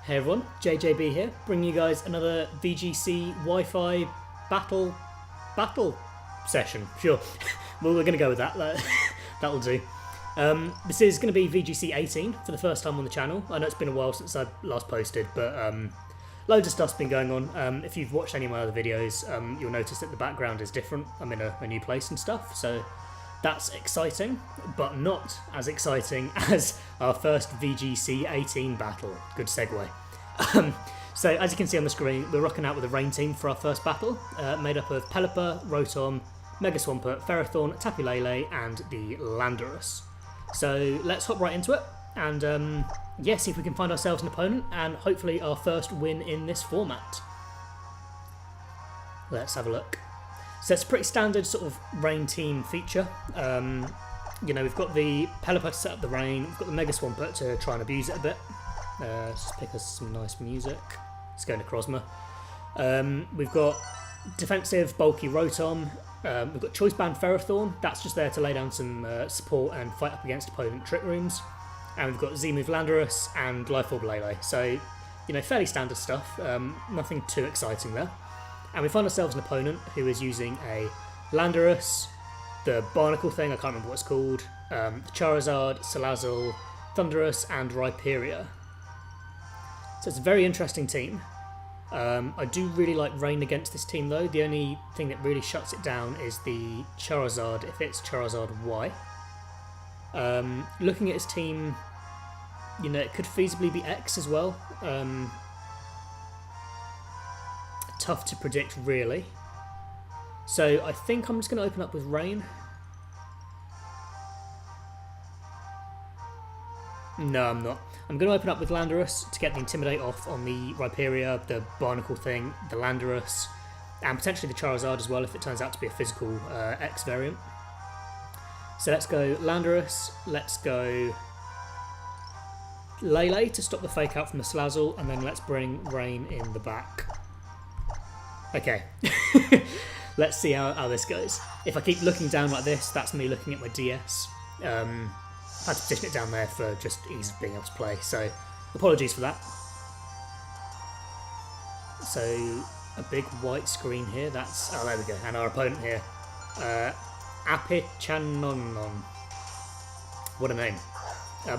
Hey everyone, JJB here, bringing you guys another VGC Wi-Fi battle session. Sure, well, we're going to go with that. That'll do. This is going to be VGC18 for the first time on the channel. I know it's been a while since I last posted, but loads of stuff's been going on. If you've watched any of my other videos, you'll notice that the background is different. I'm in a new place and stuff, so that's exciting, but not as exciting as our first VGC18 battle. Good segue. So as you can see on the screen, we're rocking out with a rain team for our first battle, made up of Pelipper, Rotom, Mega-Swampert, Ferrothorn, Tapu Lele, and the Landorus. So let's hop right into it, and yeah, see if we can find ourselves an opponent, and hopefully our first win in this format. Let's have a look. So it's a pretty standard sort of rain team feature. You know, we've got the Pelipper to set up the rain, we've got the Mega-Swampert to try and abuse it a bit. Let's just pick us some nice music. Let's go into Crosma. We've got defensive, bulky Rotom. We've got Choice Band Ferrothorn. That's just there to lay down some support and fight up against opponent Trick Rooms. And we've got Z-Move Landorus and Life Orb Lele. So, you know, fairly standard stuff. Nothing too exciting there. And we find ourselves an opponent who is using a Landorus, the Barnacle thing, I can't remember what it's called, the Charizard, Salazzle, Thundurus, and Rhyperior. So it's a very interesting team. I do really like Rain against this team though. The only thing that really shuts it down is the Charizard, if it's Charizard Y. Looking at his team, you know, it could feasibly be X as well. Tough to predict really. So I think I'm just going to open up with Rain. No, I'm not. I'm going to open up with Landorus to get the Intimidate off on the Rhyperior, the Barnacle thing, the Landorus, and potentially the Charizard as well if it turns out to be a physical X variant. So let's go Landorus, let's go Lele to stop the fake out from the Salazzle, and then let's bring Rain in the back. Okay, let's see how this goes. If I keep looking down like this, that's me looking at my DS. I've had to position it down there for just ease of being able to play, so apologies for that. So a big white screen here, that's, oh there we go, and our opponent here, Apichannonon. What a name.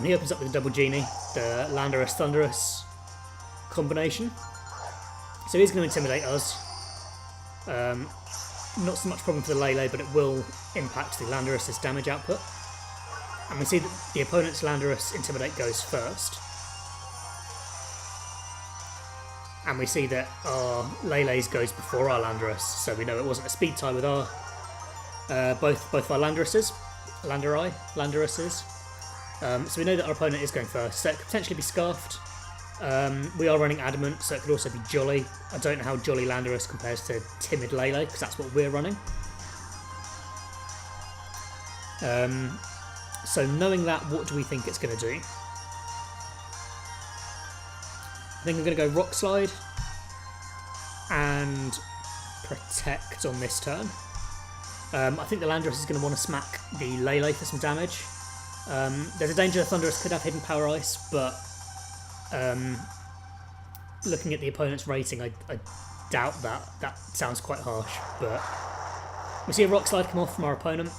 He opens up with a double Genie, the Landorus Thundurus combination. So he's going to intimidate us. Not so much problem for the Lele, but it will impact the Landorus' damage output. And we see that the opponent's Landorus Intimidate goes first. And we see that our Lele's goes before our Landorus, so we know it wasn't a speed tie with our both our Landoruses. So we know that our opponent is going first, so it could potentially be Scarfed. We are running Adamant, so it could also be Jolly. I don't know how Jolly Landorus compares to Timid Lele, because that's what we're running. So knowing that, what do we think it's going to do? I think I'm going to go Rock Slide and Protect on this turn. I think the Landorus is going to want to smack the Lele for some damage. There's a danger the Thundurus could have Hidden Power Ice, but looking at the opponent's rating, I doubt that. That sounds quite harsh, but we see a Rock Slide come off from our opponent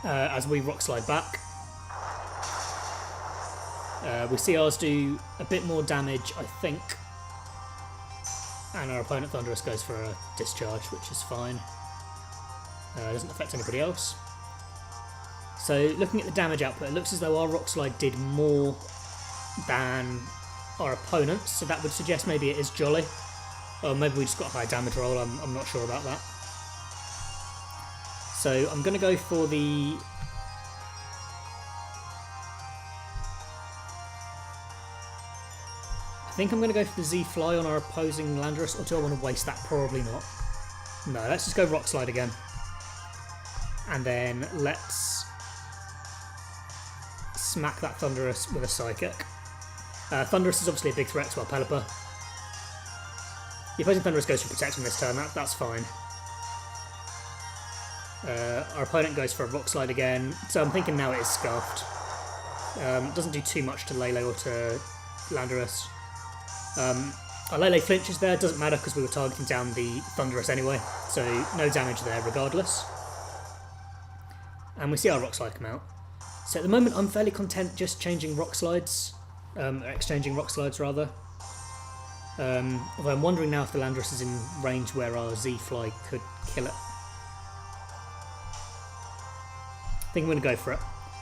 as we Rock Slide back. We see ours do a bit more damage, I think, and our opponent Thundurus goes for a Discharge, which is fine. Doesn't affect anybody else. So looking at the damage output, it looks as though our Rock Slide did more than our opponents, so that would suggest maybe it is Jolly. Or maybe we just got a high damage roll, I'm not sure about that. So I'm going to go for the... I think I'm going to go for the Z-Fly on our opposing Landorus, or do I want to waste that? Probably not. No, let's just go Rock Slide again. And then let's smack that Thundurus with a Psychic. Thundurus is obviously a big threat to our Pelipper. The opposing Thundurus goes for Protect on this turn, that's fine. Our opponent goes for a Rock Slide again, so I'm thinking now it is Scarfed. Doesn't do too much to Lele or to Landorus. Our Lele flinches there, doesn't matter because we were targeting down the Thundurus anyway, so no damage there regardless. And we see our Rock Slide come out. So at the moment I'm fairly content just changing Rock Slides, exchanging Rock Slides rather. Although I'm wondering now if the Landorus is in range where our Z-Fly could kill it. I think I'm going to go for it.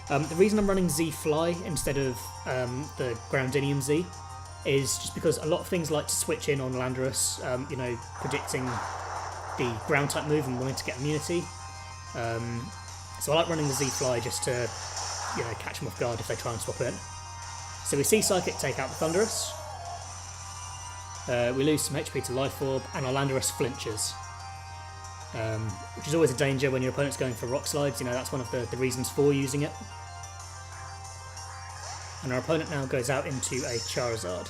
The reason I'm running Z-Fly instead of the Groundinium Z is just because a lot of things like to switch in on Landorus, you know, predicting the ground type move and wanting to get immunity. So I like running the Z-Fly just to, you know, catch them off guard if they try and swap in. So we see Psychic take out the Thundurus. We lose some HP to Life Orb, and our Landorus flinches. Which is always a danger when your opponent's going for Rock Slides, you know, that's one of the reasons for using it. And our opponent now goes out into a Charizard.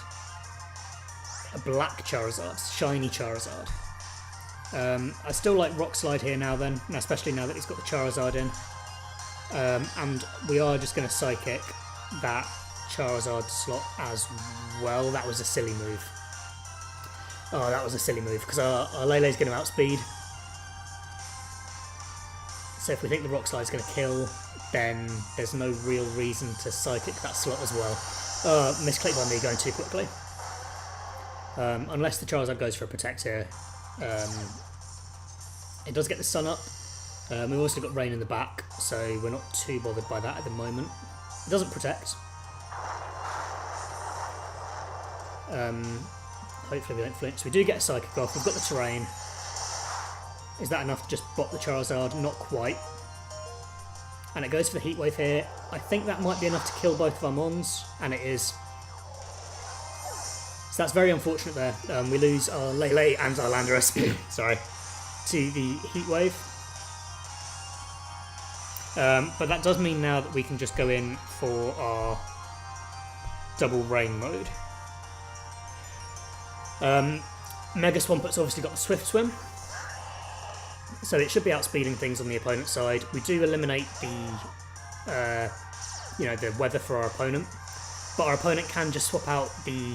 A black Charizard, shiny Charizard. I still like Rock Slide here now then, especially now that he's got the Charizard in. And we are just going to Psychic that Charizard slot as well. That was a silly move. Oh, that was a silly move, because our Lele's going to outspeed. So if we think the Rock Slide's going to kill, then there's no real reason to Psychic that slot as well. Misclick by me going too quickly. Unless the Charizard goes for a Protect here. It does get the Sun up. We've also got Rain in the back, so we're not too bothered by that at the moment. It doesn't Protect. Hopefully we don't flinch. We do get a Psychic off. We've got the Terrain. Is that enough to just bot the Charizard? Not quite. And it goes for the Heat Wave here. I think that might be enough to kill both of our Mons, and it is. So that's very unfortunate there. We lose our Lele and our Landorus, sorry, to the Heat Wave. But that does mean now that we can just go in for our double Rain mode. Mega-Swampert's obviously got the Swift Swim, so it should be outspeeding things on the opponent's side. We do eliminate the, you know, the weather for our opponent, but our opponent can just swap out the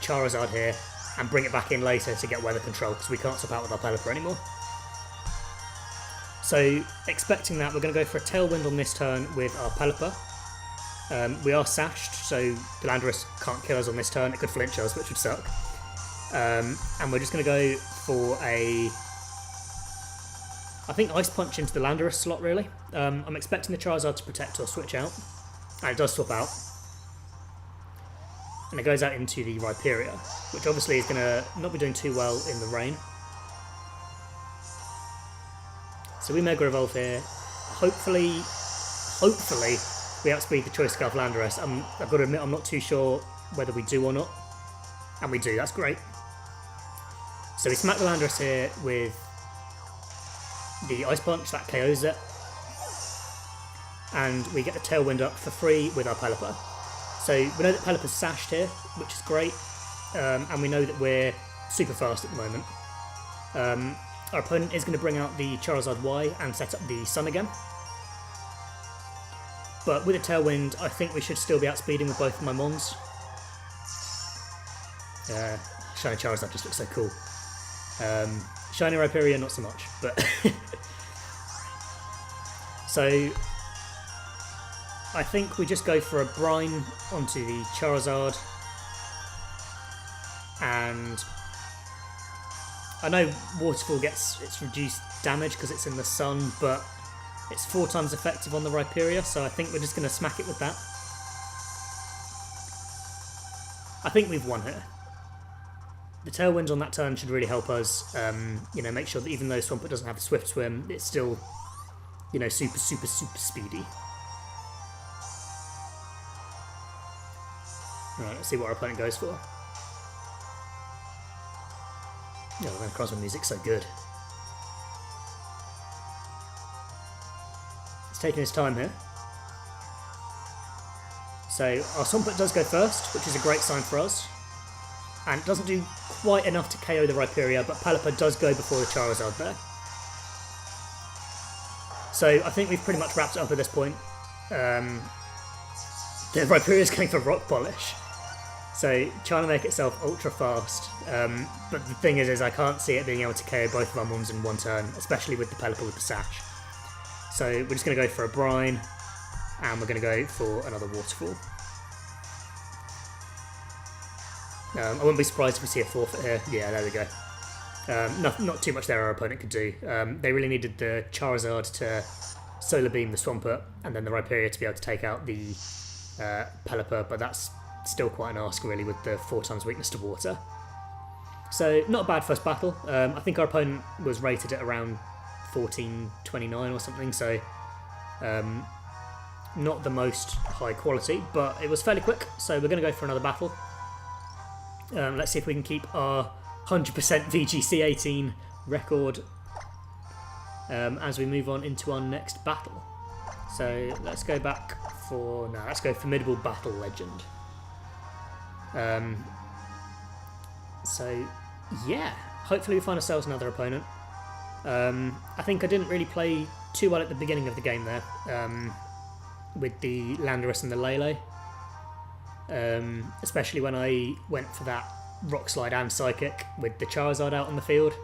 Charizard here and bring it back in later to get weather control, because we can't swap out with our Pelipper anymore. So expecting that, we're going to go for a Tailwind on this turn with our Pelipper. We are sashed, so the Landorus can't kill us on this turn. It could flinch us, which would suck. And we're just going to go for a, I think, Ice Punch into the Landorus slot, really. I'm expecting the Charizard to Protect or switch out. And it does swap out. And it goes out into the Rhyperior, which obviously is going to not be doing too well in the rain. So we Mega Evolve here. Hopefully, we outspeed the Choice Scarf Landorus. I've got to admit, I'm not too sure whether we do or not. And we do, that's great. So we smack the Landorus here with the Ice Punch, that KOs it. And we get the Tailwind up for free with our Pelipper. So we know that Pelipper's sashed here, which is great. And we know that we're super fast at the moment. Our opponent is going to bring out the Charizard Y and set up the Sun again. But with a Tailwind, I think we should still be outspeeding with both of my Mons. Shiny Charizard just looks so cool. Shiny Rhyperior, not so much, but... So, I think we just go for a Brine onto the Charizard. And I know Waterfall gets its reduced damage because it's in the sun, but it's 4 times effective on the Rhyperior, so I think we're just going to smack it with that. I think we've won here. The Tailwind on that turn should really help us, you know, make sure that even though Swampert doesn't have a Swift Swim, it's still, you know, super speedy. Right, let's see what our opponent goes for. Yeah, the Crosby music's so good. He's taking his time here. So our Swampert does go first, which is a great sign for us. And it doesn't do quite enough to KO the Rhyperior, but Pelipper does go before the Charizard there. So I think we've pretty much wrapped it up at this point. The The Rhyperior is going for Rock Polish. So, trying to make itself ultra fast. But the thing is I can't see it being able to KO both of our mons in one turn, especially with the Pelipper with the Sash. So, we're just going to go for a Brine, and we're going to go for another Waterfall. I wouldn't be surprised if we see a forfeit here. Yeah, there we go. Not too much there our opponent could do. They really needed the Charizard to Solar Beam the Swampert, and then the Rhyperior to be able to take out the Pelipper, but that's still quite an ask really with the 4 times weakness to water. So not a bad first battle. I think our opponent was rated at around 1429 or something, so not the most high quality, but it was fairly quick, so we're going to go for another battle. Let's see if we can keep our 100% VGC18 record as we move on into our next battle. So let's go back for... no, let's go Formidable Battle Legend. So yeah, hopefully we find ourselves another opponent. I think I didn't really play too well at the beginning of the game there, with the Landorus and the Lele. Especially when I went for that Rock Slide and Psychic with the Charizard out on the field.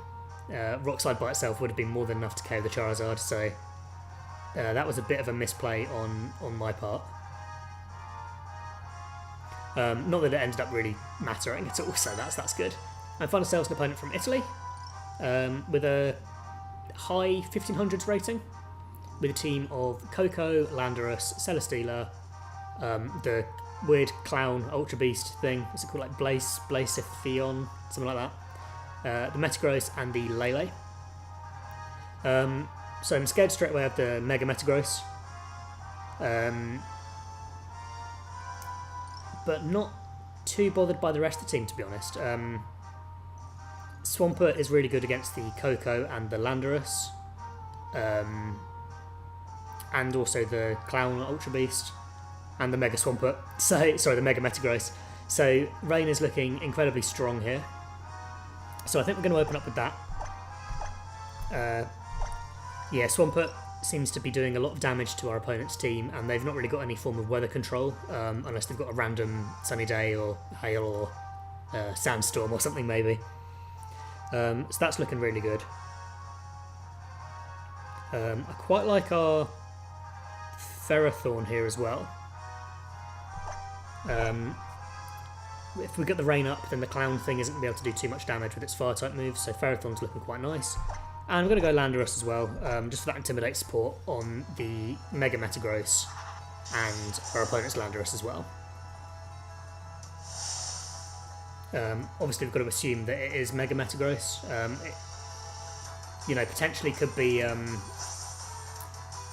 Rock Slide by itself would have been more than enough to KO the Charizard, so that was a bit of a misplay on my part. Not that it ended up really mattering at all, so that's good. I find ourselves an opponent from Italy with a high 1500s rating, with a team of Coco, Landorus, Celesteela, the weird clown Ultra Beast thing, what's it called, like Blacephion, something like that, the Metagross and the Lele. So I'm scared straight away of the Mega Metagross, but not too bothered by the rest of the team, to be honest. Swampert is really good against the Coco and the Landorus, and also the Clown Ultra Beast and the Mega-Swampert. Sorry, the Mega Metagross. So Rain is looking incredibly strong here. So I think we're going to open up with that. Yeah, Swampert seems to be doing a lot of damage to our opponent's team, and they've not really got any form of weather control, unless they've got a random sunny day or hail or sandstorm or something maybe. So that's looking really good. I quite like our Ferrothorn here as well. If we get the rain up, then the clown thing isn't going to be able to do too much damage with its fire type moves, so Ferrothorn's looking quite nice. And we're going to go Landorus as well, just for that Intimidate support on the Mega Metagross and our opponent's Landorus as well. Obviously we've got to assume that it is Mega Metagross. It, potentially could be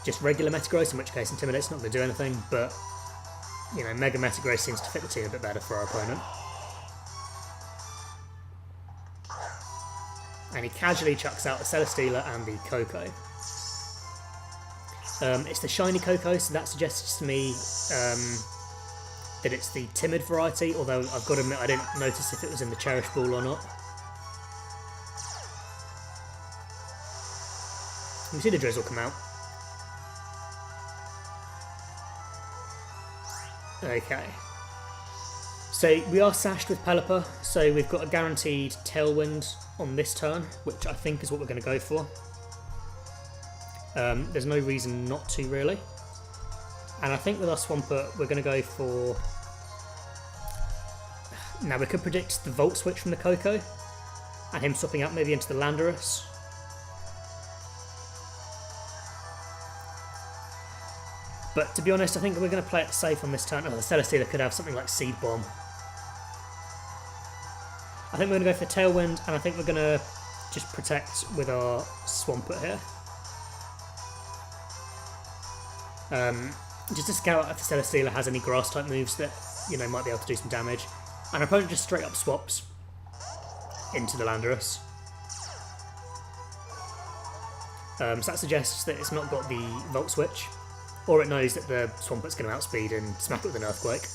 just regular Metagross, in which case Intimidate's not going to do anything, but Mega Metagross seems to fit the team a bit better for our opponent. And he casually chucks out the Celesteela and the Coco. It's the shiny Coco, so that suggests to me that it's the timid variety, although I've got to admit I didn't notice if it was in the Cherish Ball or not. You see the Drizzle come out. Okay. So we are sashed with Pelipper, so we've got a guaranteed Tailwind on this turn, which I think is what we're going to go for. There's no reason not to, really. And I think with our Swampert, we're going to go for... Now, we could predict the Volt Switch from the Coco, and him swapping out maybe into the Landorus. But to be honest, I think we're going to play it safe on this turn. Oh, the Celesteela could have something like Seed Bomb. I think we're going to go for Tailwind, and I think we're going to just protect with our Swampert here. Just to scout if the Celesteela has any grass type moves that might be able to do some damage. And our opponent just straight up swaps into the Landorus. So that suggests that it's not got the Volt Switch, or it knows that the Swampert's going to outspeed and smack it with an Earthquake.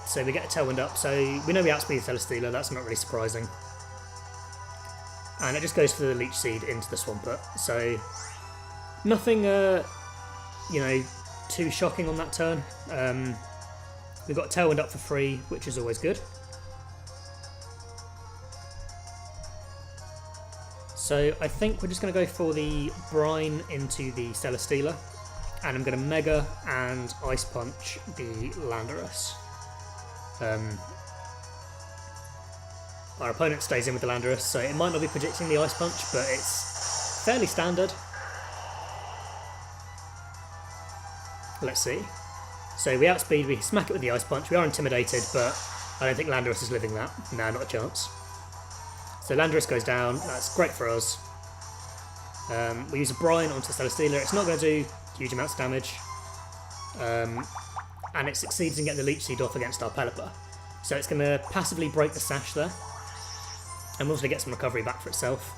So we get a Tailwind up, so we know we outspeed the Celesteela, that's not really surprising. And it just goes for the Leech Seed into the Swampert, so nothing you know, too shocking on that turn. We've got Tailwind up for free, which is always good. So I think we're just going to go for the Brine into the Celesteela, and I'm going to Mega and Ice Punch the Landorus. Our opponent stays in with the Landorus, so it might not be predicting the Ice Punch, but it's fairly standard. Let's see. So we outspeed, we smack it with the Ice Punch, we are intimidated, but I don't think Landorus is living that. No, not a chance. So Landorus goes down, that's great for us. We use a Brine onto the Celesteela, it's not going to do huge amounts of damage. And it succeeds in getting the Leech Seed off against our Pelipper. So it's going to passively break the Sash there. And we'll also get some recovery back for itself.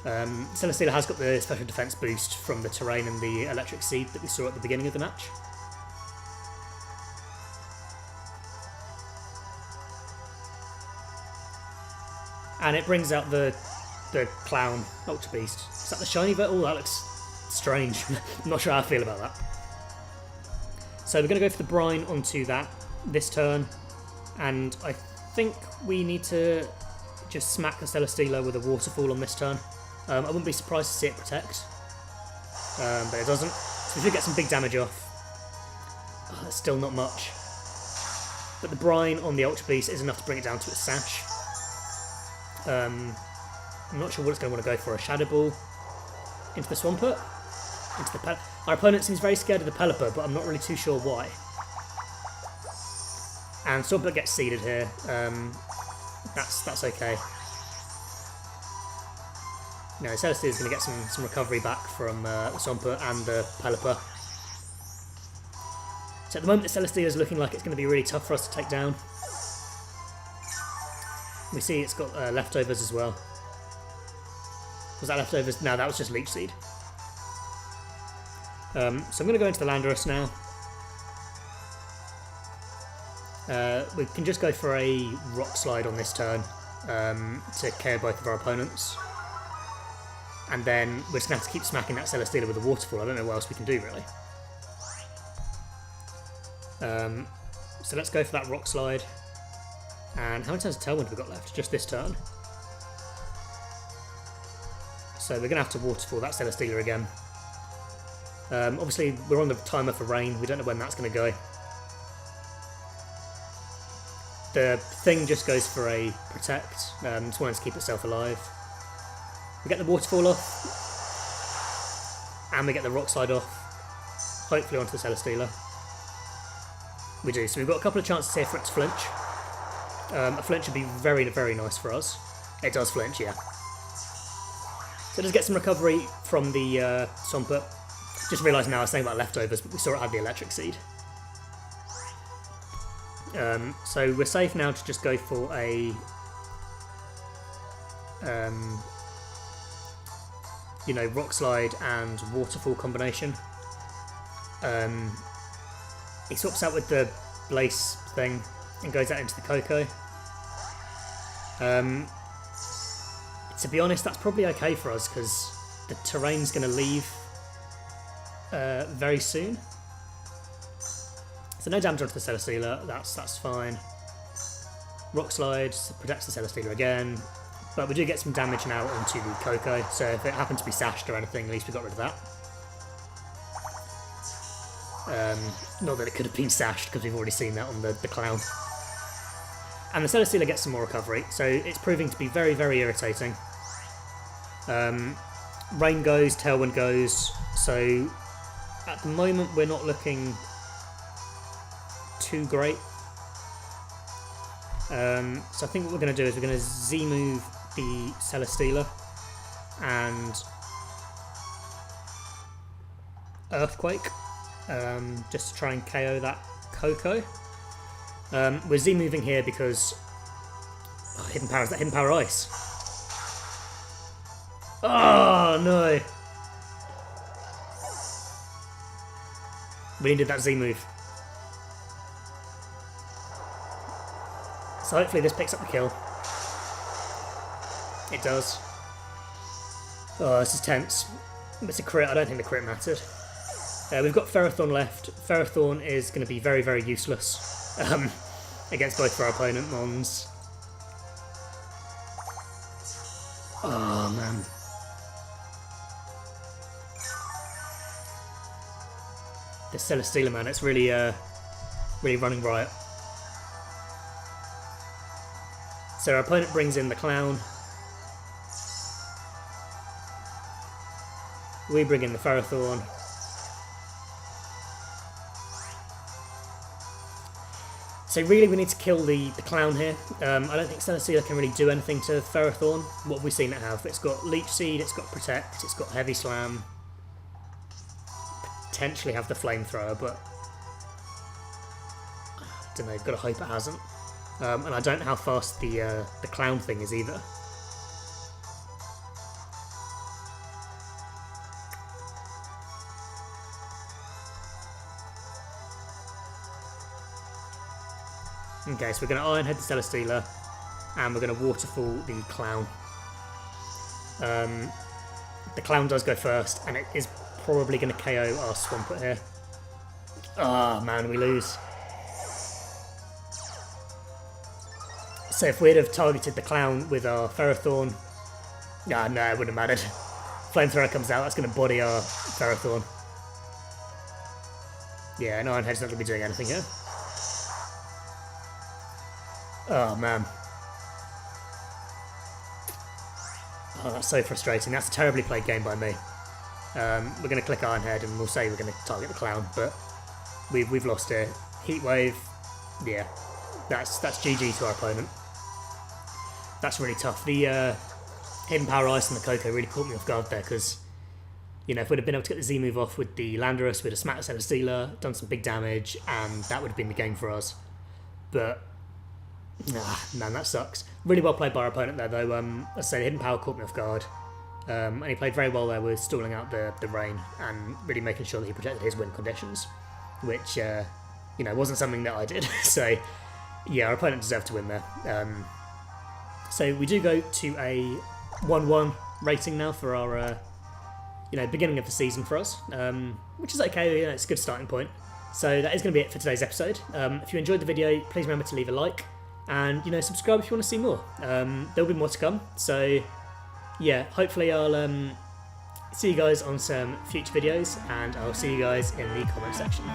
Celesteela has got the special defense boost from the terrain and the electric seed that we saw at the beginning of the match. And it brings out the Clown Ultra Beast. Is that the shiny bit? Oh, that looks strange. I'm not sure how I feel about that. So we're going to go for the Brine onto that this turn, and I think we need to just smack the Celesteela with a Waterfall on this turn. I wouldn't be surprised to see it protect, but it doesn't. So we should get some big damage off. Oh, that's still not much. But the Brine on the Ultra Beast is enough to bring it down to its Sash. I'm not sure what it's going to want to go for. A Shadow Ball into the Swampert? Into the Our opponent seems very scared of the Pelipper, but I'm not really too sure why. And Swampert gets seeded here. That's okay. No, Celesteela is going to get some recovery back from the Swampert and the Pelipper. So at the moment the Celesteela is looking like it's going to be really tough for us to take down. We see it's got leftovers as well. Was that leftovers? No, that was just Leech Seed. So I'm going to go into the Landorus now. We can just go for a Rock Slide on this turn to KO both of our opponents. And then we're just going to have to keep smacking that Celesteela with a Waterfall. I don't know what else we can do, really. So let's go for that Rock Slide. And how many turns of Tailwind have we got left? Just this turn. So we're going to have to Waterfall that Celesteela again. Obviously, we're on the timer for rain. We don't know when that's going to go. The thing just goes for a Protect. Just wanting to keep itself alive. We get the Waterfall off. And we get the Rock Slide off. Hopefully onto the Celesteela. We do. So we've got a couple of chances here for it to flinch. A flinch would be very, very nice for us. It does flinch, yeah. So let's get some recovery from the Swampert. Just realised now I was saying about leftovers, but we saw it had the electric seed. So we're safe now to just go for a you know, Rock Slide and Waterfall combination. He swaps out with the Blaze thing and goes out into the Coco. To be honest, that's probably okay for us because the terrain's going to leave very soon. So no damage onto the Celesteela, that's fine. Rock Slide protects the Celesteela again, but we do get some damage now onto the Coco, so if it happened to be sashed or anything, at least we got rid of that. Not that it could have been sashed, because we've already seen that on the Clown. And the Celesteela gets some more recovery, so it's proving to be very, very irritating. Rain goes, Tailwind goes, so at the moment we're not looking too great. So I think what we're going to do is we're going to Z-move the Celesteela and Earthquake, just to try and KO that Coco. We're Z-moving here because Hidden Power is that Hidden Power Ice. Oh no! We needed that Z-move. So hopefully this picks up the kill. It does. Oh, this is tense. It's a crit. I don't think the crit mattered. We've got Ferrothorn left. Ferrothorn is going to be very, very useless against both of our opponent mons. Oh, man. The Celesteela, man, it's really, really running riot. So our opponent brings in the Clown. We bring in the Ferrothorn. So really we need to kill the Clown here. I don't think Celesteela can really do anything to Ferrothorn. What have we seen it have? It's got Leech Seed, it's got Protect, it's got Heavy Slam. Potentially have the Flamethrower, but I don't know, gotta hope it hasn't. And I don't know how fast the Clown thing is either. Okay, so we're going to Iron Head the Celesteela, and we're going to Waterfall the Clown. The Clown does go first, and it is probably going to KO our Swampert here. Ah, man, we lose. So if we'd have targeted the Clown with our Ferrothorn... no, it wouldn't have mattered. Flamethrower comes out, that's going to body our Ferrothorn. Yeah, and Iron Head's not going to be doing anything here. Oh, man. Oh, that's so frustrating. That's a terribly played game by me. We're going to click Iron Head and we'll say we're going to target the Clown, but we've lost it. Heat Wave, yeah, that's GG to our opponent. That's really tough. The Hidden Power Ice and the Coco really caught me off guard there, because, you know, if we'd have been able to get the Z move off with the Landorus, we'd have smacked the Celesteela, done some big damage, and that would have been the game for us. But man, that sucks. Really well played by our opponent there, though. As I say, the Hidden Power caught me off guard. And he played very well there with stalling out the rain and really making sure that he protected his win conditions, which, you know, wasn't something that I did. So, yeah, our opponent deserved to win there. So we do go to a 1-1 rating now for our, you know, beginning of the season for us, which is okay. You know, it's a good starting point. So that is going to be it for today's episode. If you enjoyed the video, please remember to leave a like. And, you know, subscribe if you want to see more. There'll be more to come. So, yeah, hopefully I'll see you guys on some future videos, and I'll see you guys in the comment section.